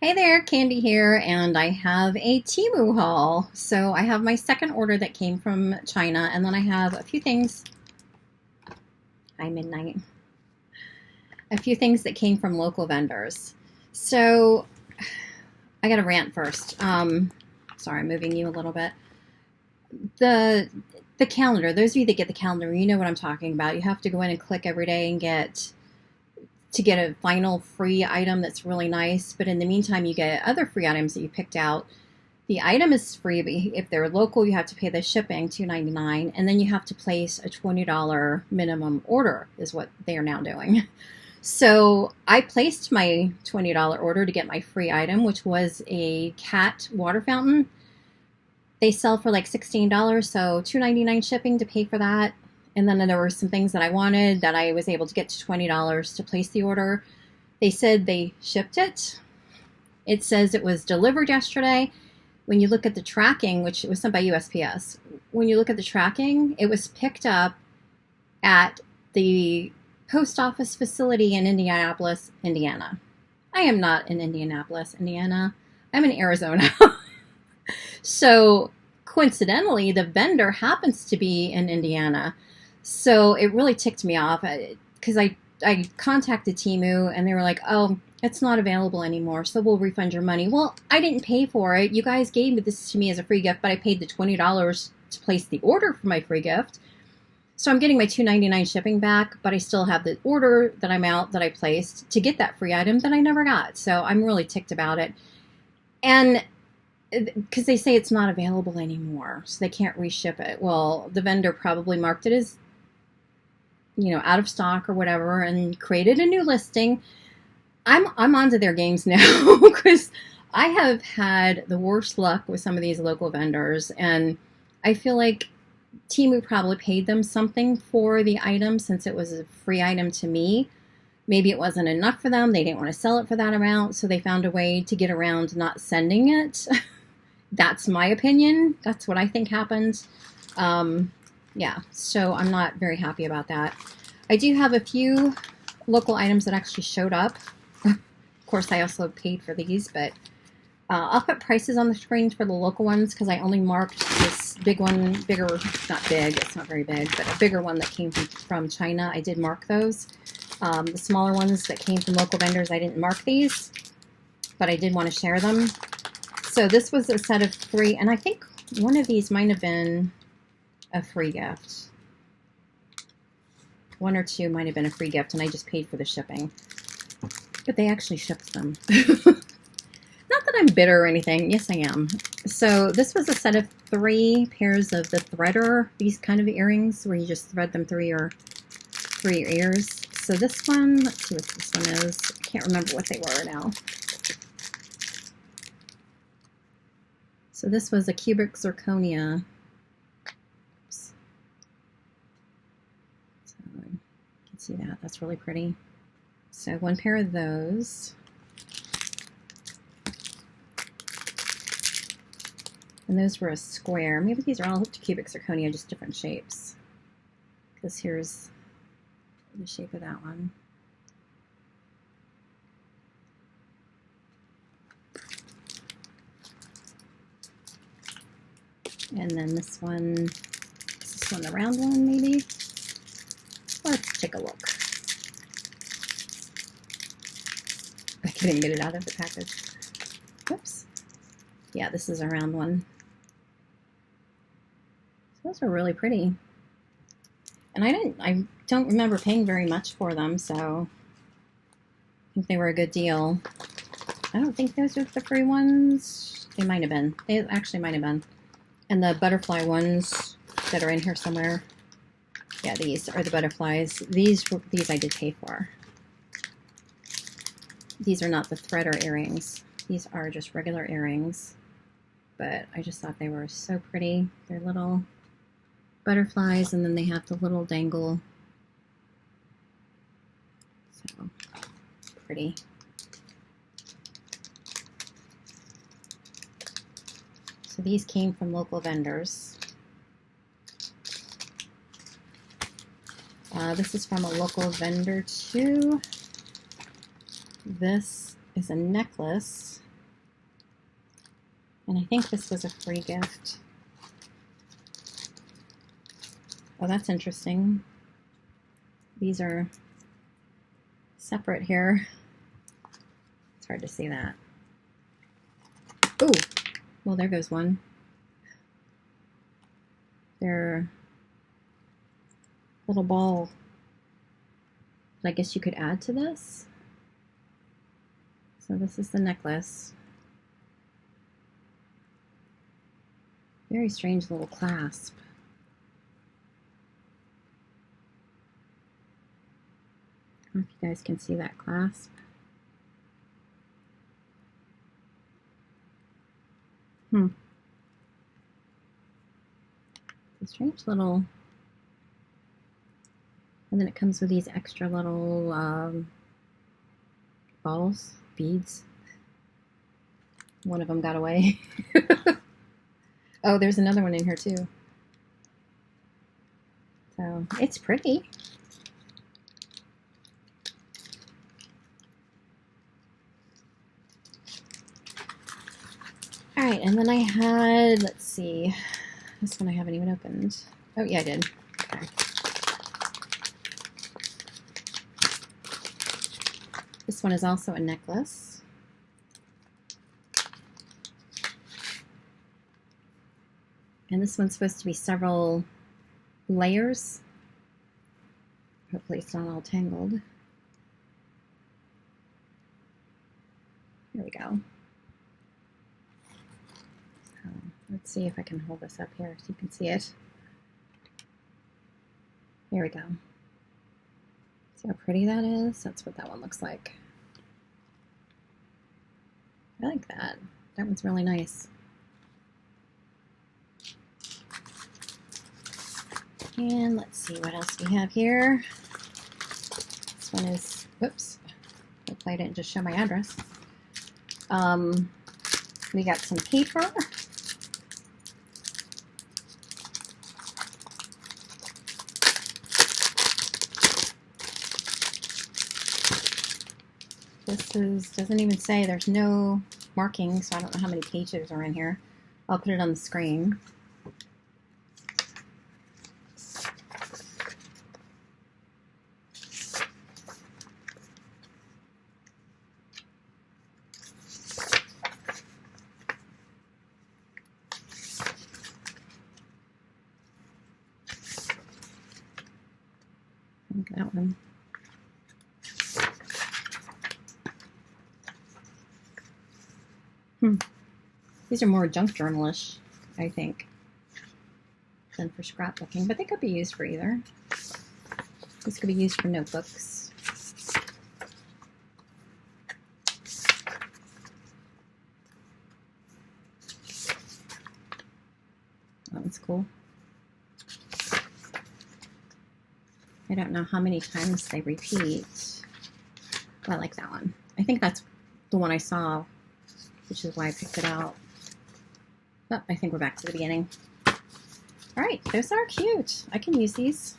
Hey there, Candy here, and I have a Temu haul. So I have my second order that came from China, and then I have a few things. Hi, midnight. A few things that came from local vendors. So I got to rant first. Sorry, I'm moving you a little bit. The calendar. Those of you that get the calendar, you know what I'm talking about. You have to go in and click every day and get a final free item that's really nice, but in the meantime you get other free items that you picked out. The item is free, but if they're local you have to pay the shipping, $2.99, and then you have to place a $20 minimum order is what they are now doing. So I placed my $20 order to get my free item, which was a cat water fountain. They sell for like $16, so $2.99 shipping to pay for that. And then there were some things that I wanted that I was able to get to $20 to place the order. They said they shipped it. It says it was delivered yesterday. When you look at the tracking, which was sent by USPS, when you look at the tracking, it was picked up at the post office facility in Indianapolis, Indiana. I am not in Indianapolis, Indiana. I'm in Arizona. So coincidentally, the vendor happens to be in Indiana. So it really ticked me off because I contacted Temu and they were like, oh, it's not available anymore, so we'll refund your money. Well, I didn't pay for it. You guys gave this to me as a free gift, but I paid the $20 to place the order for my free gift. So I'm getting my $2.99 shipping back, but I still have the order that I placed to get that free item that I never got. So I'm really ticked about it. And because they say it's not available anymore, so they can't reship it. Well, the vendor probably marked it as, out of stock or whatever, and created a new listing. I'm onto their games now because I have had the worst luck with some of these local vendors, and I feel like Temu probably paid them something for the item since it was a free item to me. Maybe it wasn't enough for them. They didn't want to sell it for that amount, so they found a way to get around not sending it. That's my opinion. That's what I think happened. Yeah, so I'm not very happy about that. I do have a few local items that actually showed up. Of course, I also paid for these, but I'll put prices on the screen for the local ones because I only marked this big one, not big, it's not very big, but a bigger one that came from China. I did mark those. The smaller ones that came from local vendors, I didn't mark these, but I did want to share them. So this was a set of 3, and I think one of these might have been a free gift. 1 or 2 might have been a free gift, and I just paid for the shipping. But they actually shipped them. Not that I'm bitter or anything. Yes, I am. So this was a set of 3 pairs of the threader, these kind of earrings, where you just thread them through your ears. So this one, let's see what this one is. I can't remember what they were now. So this was a cubic zirconia. Oops. So you can see that. That's really pretty. So 1 pair of those. And those were a square. Maybe these are all cubic zirconia, just different shapes. Because here's the shape of that one. And then this one, is this one the round one maybe? Let's take a look. I couldn't get it out of the package. Whoops. Yeah, this is a round one. So those are really pretty. And I don't remember paying very much for them, so I think they were a good deal. I don't think those are the free ones. They might have been. They actually might have been. And the butterfly ones that are in here somewhere. Yeah, these are the butterflies. These I did pay for. These are not the threader earrings. These are just regular earrings. But I just thought they were so pretty. They're little butterflies, and then they have the little dangle. So pretty. So these came from local vendors. This is from a local vendor too. This is a necklace. And I think this was a free gift. Oh, that's interesting. These are separate here. It's hard to see that. Ooh, well, there goes one. They're little ball. I guess you could add to this. So this is the necklace. Very strange little clasp. I don't know if you guys can see that clasp. It's a strange little, and then it comes with these extra little balls, beads. One of them got away. Oh, there's another one in here too. So it's pretty. All right, and then I had, let's see, this one I haven't even opened. Oh yeah, I did. Okay. This one is also a necklace. And this one's supposed to be several layers. Hopefully it's not all tangled. Here we go. Let's see if I can hold this up here so you can see it. There we go. See how pretty that is? That's what that one looks like. I like that. That one's really nice. And let's see what else we have here. This one is, whoops, hopefully I didn't just show my address. We got some paper. This is, doesn't even say, there's no marking, so I don't know how many pages are in here. I'll put it on the screen. Look at that one. These are more junk journalish, I think, than for scrapbooking, but they could be used for either. This could be used for notebooks. That one's cool. I don't know how many times they repeat. But I like that one. I think that's the one I saw, which is why I picked it out. But I think we're back to the beginning. All right, those are cute. I can use these.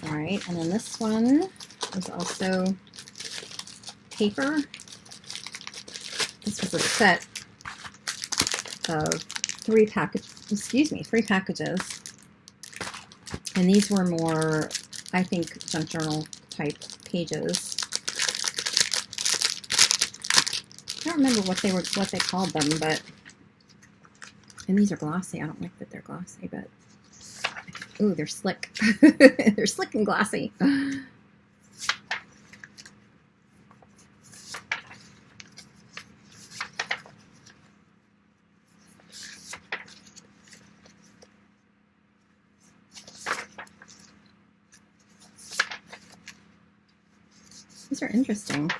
All right, and then this one is also paper. This was a set of three packages. And these were more, I think, junk journal type pages. I don't remember what they called them, but, and these are glossy. I don't like that they're glossy, but, ooh, they're slick. They're slick and glossy. These are interesting.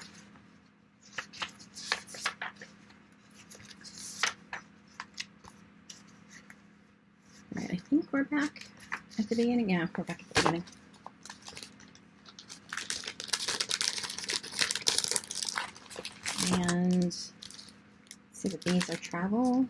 All right, I think we're back at the beginning. Yeah, we're back at the beginning. And let's see that these are travel.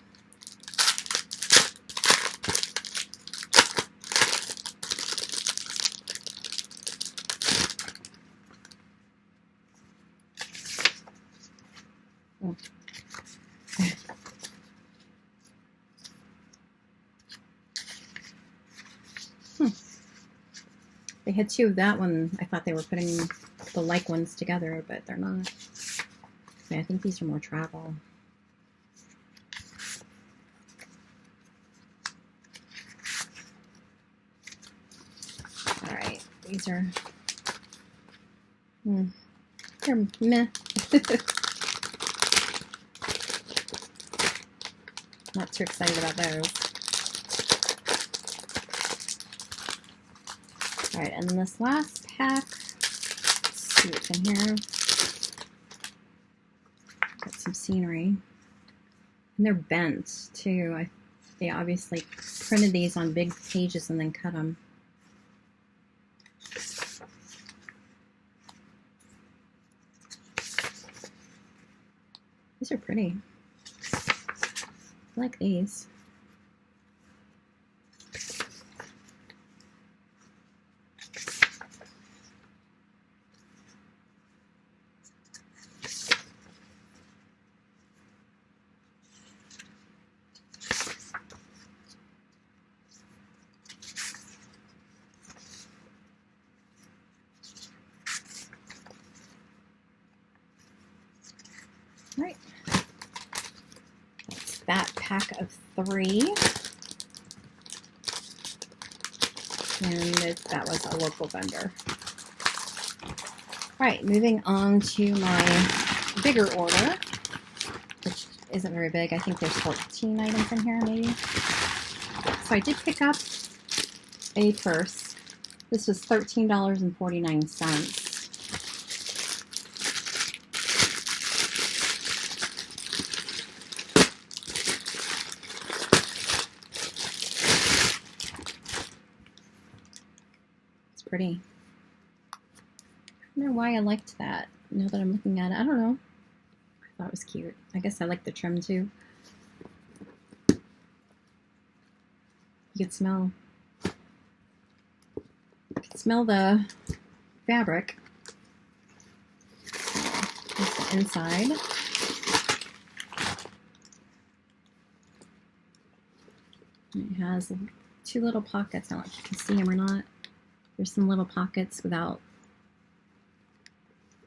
had two of that one. I thought they were putting the like ones together, but they're not. Yeah, I think these are more travel. All right, these are, they're meh. Not too excited about those. All right, and then this last pack, let's see what's in here. Got some scenery. And they're bent, too. They obviously printed these on big pages and then cut them. These are pretty. I like these. Right. That's that pack of 3. And that was a local vendor. All right, moving on to my bigger order, which isn't very big. I think there's 14 items in here, maybe. So I did pick up a purse. This was $13.49. Pretty. I don't know why I liked that. Now that I'm looking at it, I don't know. I thought it was cute. I guess I like the trim too. You can smell the fabric. Here's the inside. And it has 2 little pockets. I don't know if you can see them or not. There's some little pockets without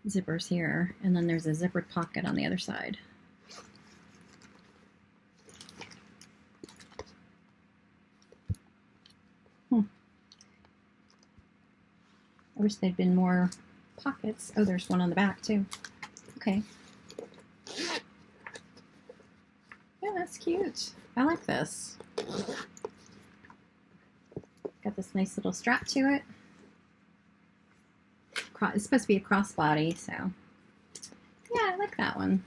zippers here, and then there's a zippered pocket on the other side. I wish there'd been more pockets. Oh, there's one on the back too. Okay. Yeah, that's cute. I like this. Got this nice little strap to it. It's supposed to be a crossbody, so yeah, I like that one.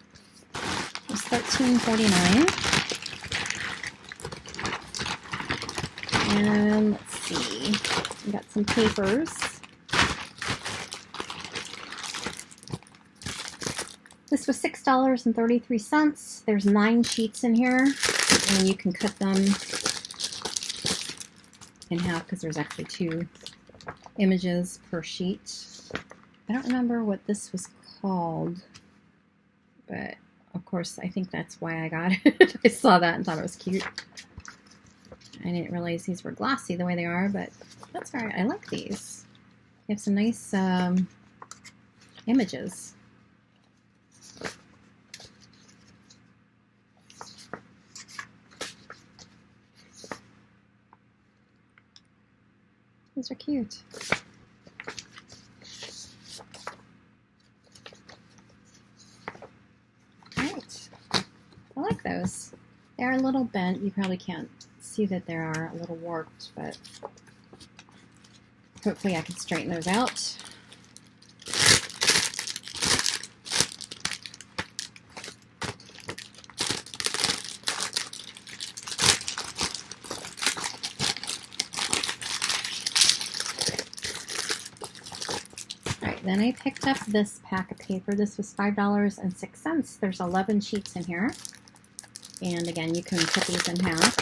It's $13.49. And let's see, we got some papers. This was $6.33. There's 9 sheets in here, and you can cut them in half because there's actually 2 images per sheet. I don't remember what this was called, but of course I think that's why I got it. I saw that and thought it was cute. I didn't realize these were glossy the way they are, but that's alright. I like these. They have some nice images. These are cute. Alright. I like those. They are a little bent. You probably can't see that they are a little warped, but hopefully I can straighten those out. Then I picked up this pack of paper. This was $5.06. There's 11 sheets in here. And again, you can cut these in half.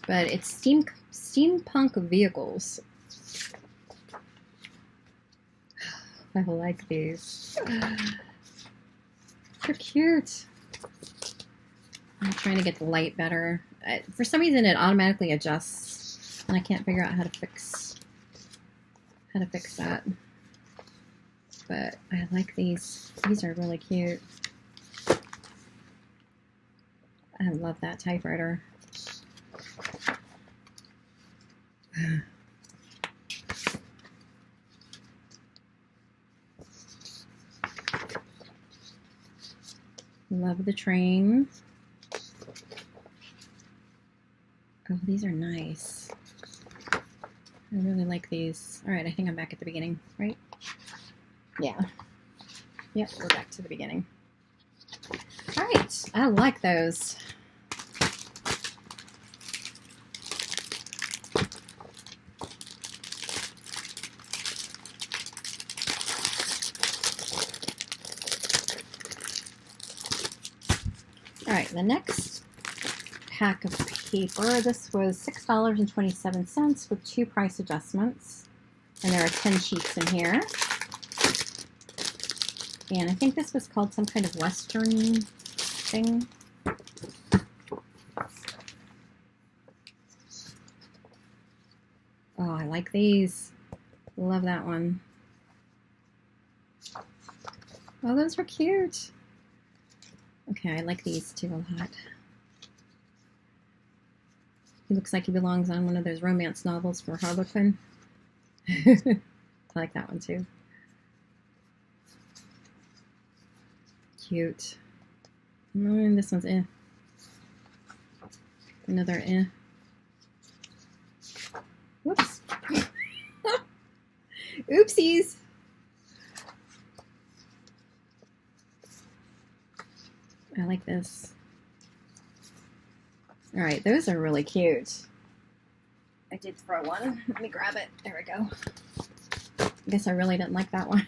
But it's steampunk vehicles. I like these. They're cute. I'm trying to get the light better. For some reason, it automatically adjusts And I can't figure out how to fix that. But I like these. These are really cute. I love that typewriter. Love the train. Oh, these are nice. I really like these. All right, I think I'm back at the beginning, right? Yeah. Yep, we're back to the beginning. All right, I like those. All right, the next pack of paper, this was $6.27 with 2 price adjustments. And there are 10 sheets in here. And I think this was called some kind of Western thing. Oh, I like these. Love that one. Oh, those are cute. Okay, I like these too a lot. He looks like he belongs on one of those romance novels for Harlequin. I like that one too. Cute. And this one's eh. Another eh. Whoops. Oopsies. I like this. All right, those are really cute. I did throw one. Let me grab it. There we go. I guess I really didn't like that one.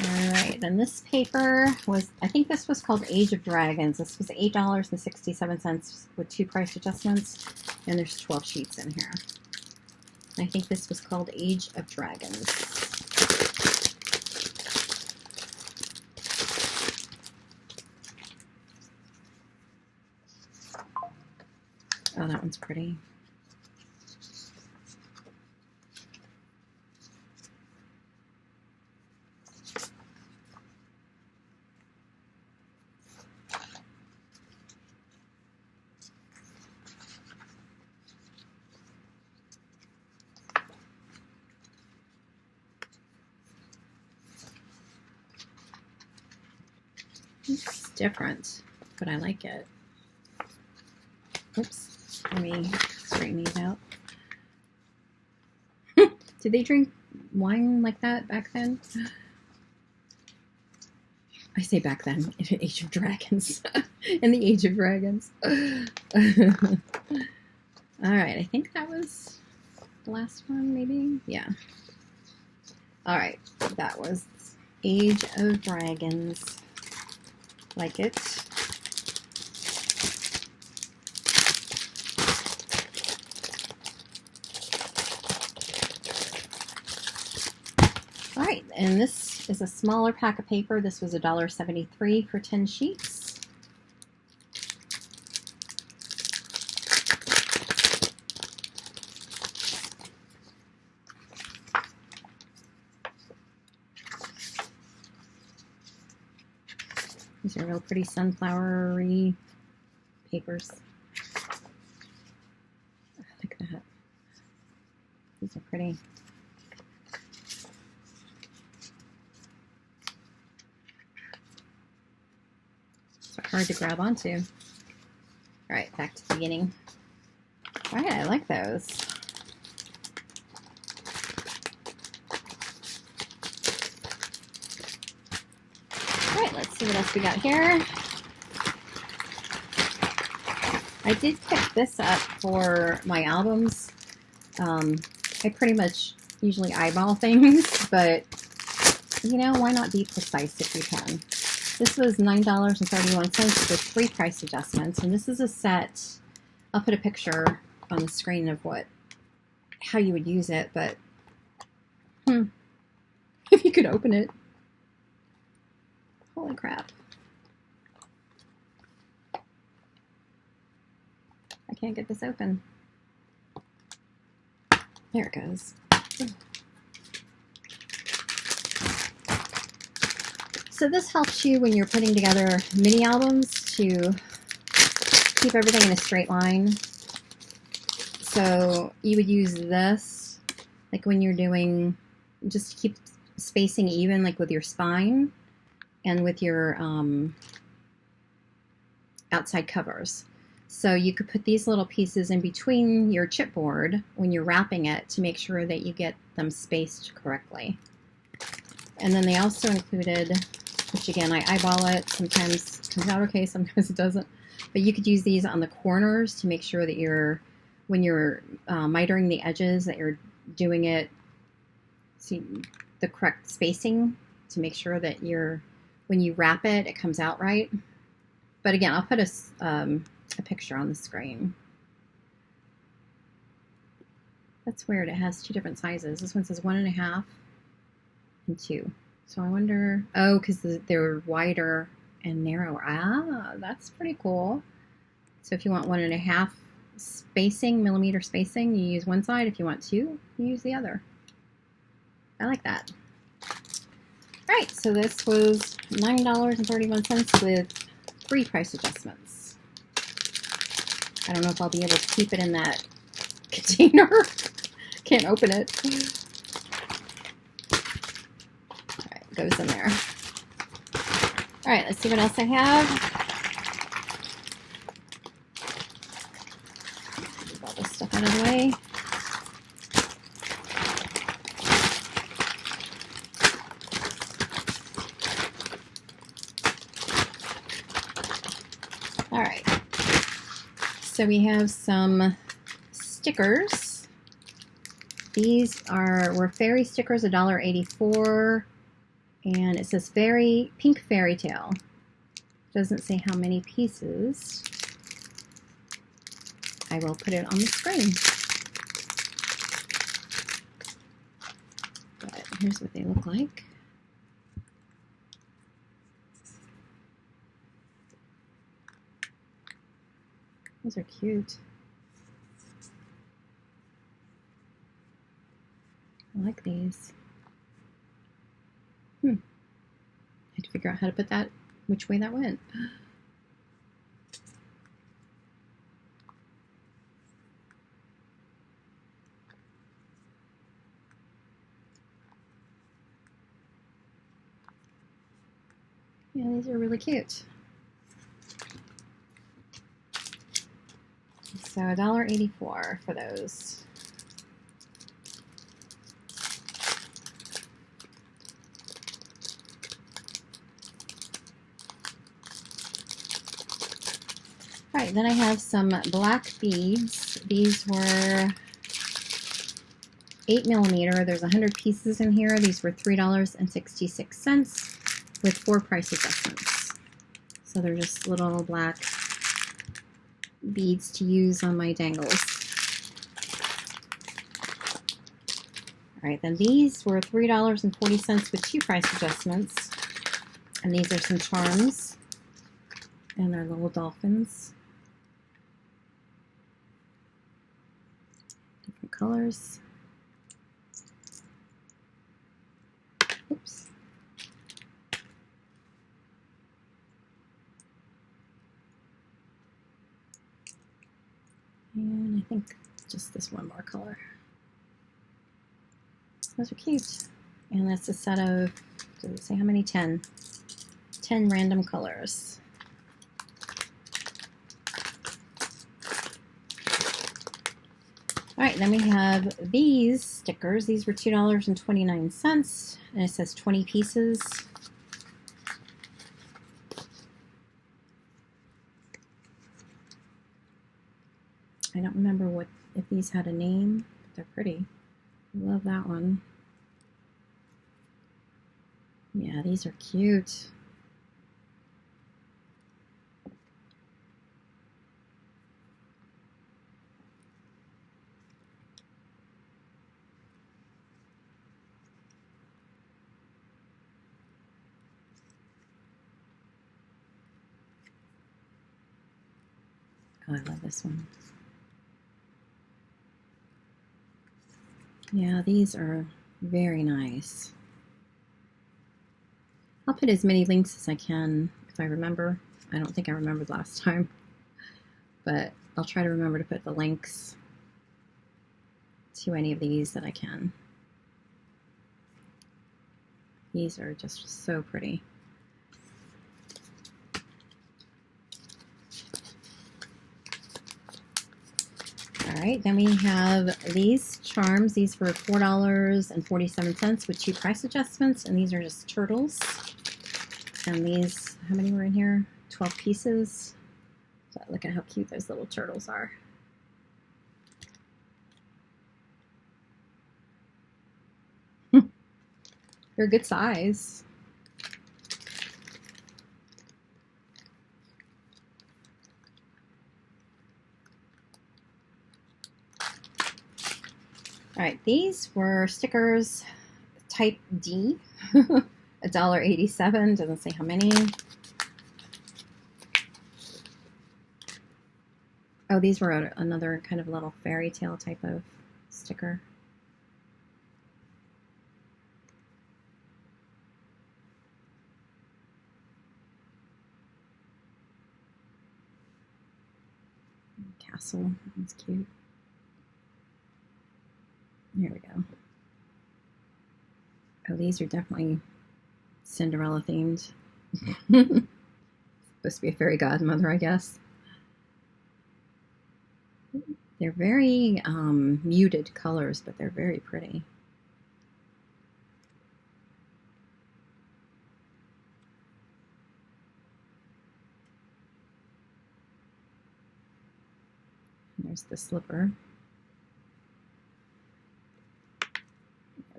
Alright, then this paper was, I think this was called Age of Dragons. This was $8.67 with 2 price adjustments, and there's 12 sheets in here. I think this was called Age of Dragons. Oh, that one's pretty. It's different, but I like it. Oops, let me straighten these out. Did they drink wine like that back then? I say back then, in Age of Dragons. In the Age of Dragons. Alright, I think that was the last one, maybe? Yeah. Alright, that was Age of Dragons. Like it. All right, and this is a smaller pack of paper. This was $1.73 for 10 sheets. These are real pretty sunflowery papers. Look at that. These are pretty. These are hard to grab onto. All right, back to the beginning. All right, I like those. Let's see what else we got here. I did pick this up for my albums. I pretty much usually eyeball things, but you know, why not be precise if you can? This was $9.31 with 3 price adjustments, and this is a set. I'll put a picture on the screen of what how you would use it, but if you could open it. Holy crap. I can't get this open. There it goes. So this helps you when you're putting together mini albums to keep everything in a straight line. So you would use this like when you're doing, just to keep spacing even, like with your spine and with your outside covers. So you could put these little pieces in between your chipboard when you're wrapping it to make sure that you get them spaced correctly. And then they also included, which again, I eyeball it, sometimes it comes out okay, sometimes it doesn't, but you could use these on the corners to make sure that you're, when you're mitering the edges, that you're doing it, see, the correct spacing to make sure that you're, when you wrap it, it comes out right. But again, I'll put a picture on the screen. That's weird. It has two different sizes. This one says 1.5 and 2. So I wonder, oh, because they're wider and narrower. Ah, that's pretty cool. So if you want 1.5 spacing, millimeter spacing, you use one side. If you want 2, you use the other. I like that. All right, so this was $9.31 with 3 price adjustments. I don't know if I'll be able to keep it in that container. Can't open it. All right, it goes in there. All right, let's see what else I have. Move all this stuff out of the way. All right, so we have some stickers. These were fairy stickers, $1.84, and it says pink fairy tale. Doesn't say how many pieces. I will put it on the screen. But here's what they look like. Those are cute. I like these. I had to figure out how to put that, which way that went. Yeah, these are really cute. So $1.84 for those. All right, then I have some black beads. These were 8mm. There's 100 pieces in here. These were $3.66 with 4 price adjustments. So they're just little black beads to use on my dangles. All right, then these were $3.40 with 2 price adjustments. And these are some charms. And they're little dolphins. Different colors. Oops. And I think just this one more color. Those are cute. And that's a set of, does it say how many? 10. 10 random colors. All right, then we have these stickers. These were $2.29, and it says 20 pieces. I don't remember if these had a name, but they're pretty. Love that one. Yeah, these are cute. Oh, I love this one. Yeah, these are very nice. I'll put as many links as I can if I remember. I don't think I remembered last time, but I'll try to remember to put the links to any of these that I can. These are just so pretty. All right, then we have these charms. These were $4.47 with 2 price adjustments, and these are just turtles. And these, how many were in here? 12 pieces. So look at how cute those little turtles are. They're a good size. All right, these were stickers type D, $1.87, doesn't say how many. Oh, these were another kind of little fairy tale type of sticker. Castle, that's cute. Here we go. Oh, these are definitely Cinderella themed. Supposed to be a fairy godmother, I guess. They're very muted colors, but they're very pretty. There's the slipper.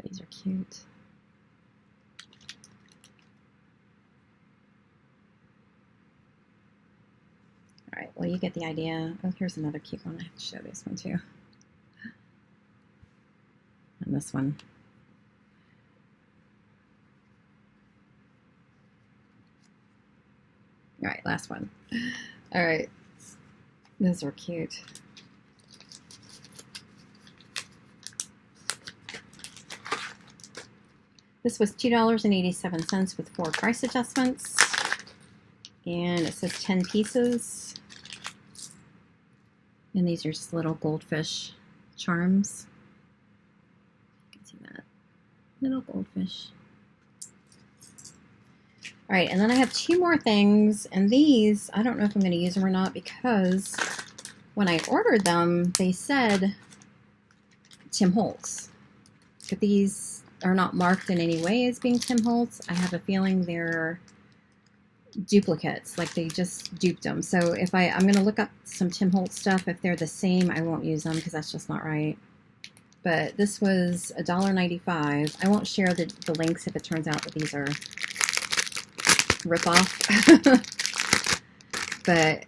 These are cute. All right, well, you get the idea. Oh, here's another cute one. I have to show this one too. And this one. All right, last one. All right, those are cute. This was $2.87 with 4 price adjustments. And it says 10 pieces. And these are just little goldfish charms. You can see that. Little goldfish. All right, and then I have 2 more things. And these, I don't know if I'm going to use them or not, because when I ordered them, they said Tim Holtz. But these are not marked in any way as being Tim Holtz. I have a feeling they're duplicates, like they just duped them. So if I'm going to look up some Tim Holtz stuff. If they're the same, I won't use them because that's just not right. But this was $1.95. I won't share the links if it turns out that these are ripoff. But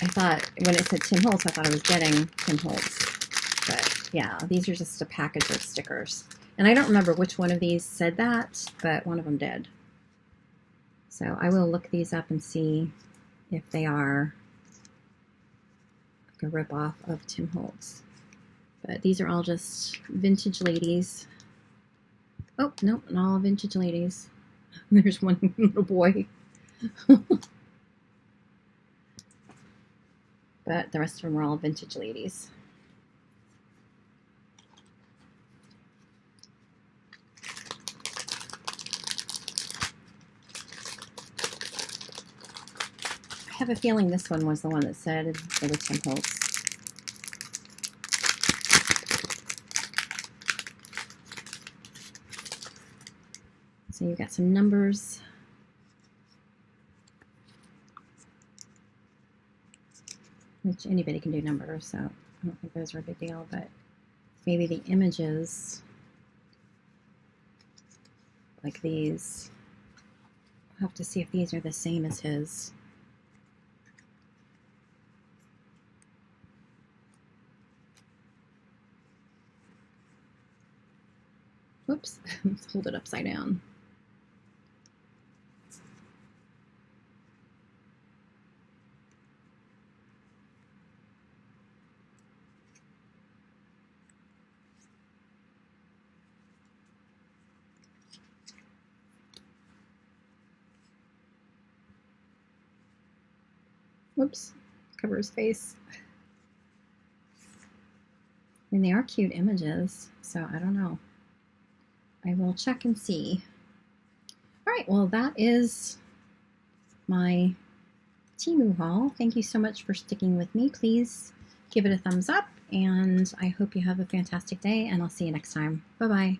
I thought when it said Tim Holtz, I thought I was getting Tim Holtz. But yeah, these are just a package of stickers. And I don't remember which one of these said that, but one of them did. So I will look these up and see if they are like a ripoff of Tim Holtz. But these are all just vintage ladies. Oh, no, not all vintage ladies. There's one little boy. But the rest of them are all vintage ladies. I have a feeling this one was the one that said it was Tim Holtz. So you've got some numbers. Which anybody can do numbers, so I don't think those are a big deal, but maybe the images, like these, I'll have to see if these are the same as his. Whoops, let's hold it upside down. Whoops, cover his face. I mean, they are cute images, so I don't know. I will check and see. All right, well, that is my Temu haul. Thank you so much for sticking with me. Please give it a thumbs up, and I hope you have a fantastic day, and I'll see you next time. Bye-bye.